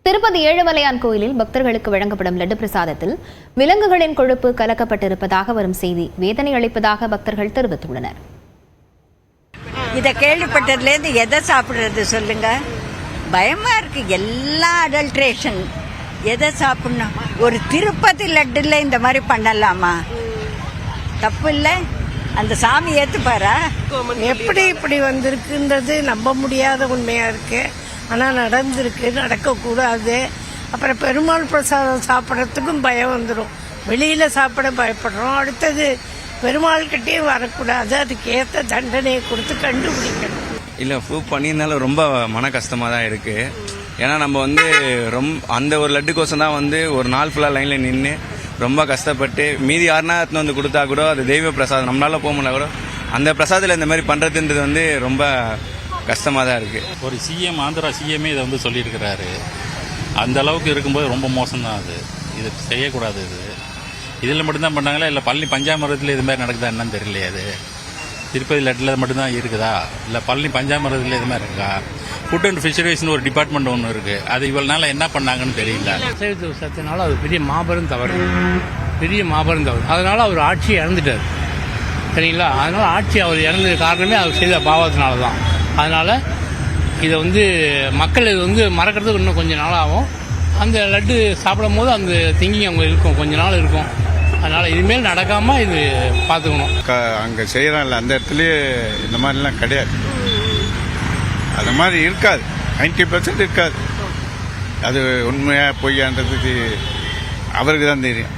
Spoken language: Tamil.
திருப்பதி ஏழுமலையான் கோயிலில் பக்தர்களுக்கு வழங்கப்படும் லட்டு பிரசாதத்தில் விலங்குகளின் கொழுப்பு கலக்கப்பட்டிருப்பதாக வரும் செய்தி வேதனை அளிப்பதாக பக்தர்கள் தெரிவித்துள்ளனர். இதை கேள்விப்பட்டதுலேருந்து எதை சாப்பிட்றது சொல்லுங்க, பயமா இருக்கு. எல்லா அடல்ட்ரேஷன், எதை சாப்பிடணும்? ஒரு திருப்பதி லட்டுல இந்த மாதிரி பண்ணலாமா? தப்பு இல்லை. அந்த சாமி ஏத்துப்பாரா? எப்படி இப்படி வந்திருக்குன்றது நம்ப முடியாத உண்மையா இருக்கு. ஆனால் நடந்திருக்கு, நடக்கக்கூடாது. அப்புறம் பெருமாள் பிரசாதம் சாப்பிட்றதுக்கும் பயம் வந்துடும். வெளியில் சாப்பிட பயப்படுறோம். அடுத்தது பெருமாள் கிட்டே வரக்கூடாது. அதுக்கு ஏற்ற தண்டனையை கொடுத்து கண்டுபிடிக்கணும். இல்லை, ப்ரூவ் பண்ணியிருந்தாலும் ரொம்ப மன கஷ்டமாக தான் இருக்குது. ஏன்னா நம்ம அந்த ஒரு லட்டுக்கோசம் தான் ஒரு நாள் ஃபுல்லாக லைனில் நின்று ரொம்ப கஷ்டப்பட்டு மீதி யாருனா எடுத்துன்னு கொடுத்தா கூட அது தெய்வ பிரசாதம், நம்மளால போக முடியல கூட அந்த பிரசாதத்தில் இந்த மாதிரி பண்ணுறதுன்றது ரொம்ப கஷ்டமாக தான் இருக்குது. ஒரு சிஎம், ஆந்திரா சிஎம்ஏ இதை சொல்லியிருக்கிறாரு. அந்த அளவுக்கு இருக்கும்போது ரொம்ப மோசம்தான். இது செய்யக்கூடாது. இதில் மட்டும்தான் பண்ணாங்களா, இல்லை பழனி பஞ்சாமிரத்தில் இது மாதிரி நடக்குதா என்னன்னு தெரியலையே. அது திருப்பதி லட்டில் மட்டும்தான் இருக்குதா, இல்லை பழனி பஞ்சாமிரத்தில் இது மாதிரி இருக்கா? ஃபுட் அண்ட் ஃபிஷரிஸ்னு ஒரு டிபார்ட்மெண்ட் ஒன்று இருக்குது. அது இவ்வளோ நாள் என்ன பண்ணாங்கன்னு தெரியல. சத்தினால அது பெரிய மாபெரும் தவறு. அதனால் அவர் ஆட்சியை இழந்துட்டார். சரிங்களா? அதனால் ஆட்சி அவர் இறந்தது காரணமே அவர் செய்த பாவத்தினால தான். அதனால் இதை மக்கள் இது மறக்கிறதுக்கு இன்னும் கொஞ்சம் நாள் ஆகும். அந்த லட்டு சாப்பிடும் போது அந்த திங்கிங் அவங்க இருக்கும், கொஞ்ச நாள் இருக்கும். அதனால் இனிமேல் நடக்காமல் இது பார்த்துக்கணும். அங்கே செய்கிறாங்கல்ல அந்த இடத்துலயே இந்த மாதிரிலாம் கிடையாது. அது மாதிரி இருக்காது, 90% இருக்காது. அது உண்மையாக பொய்யான்றதுக்கு அவருக்கு தான் தெரியும்.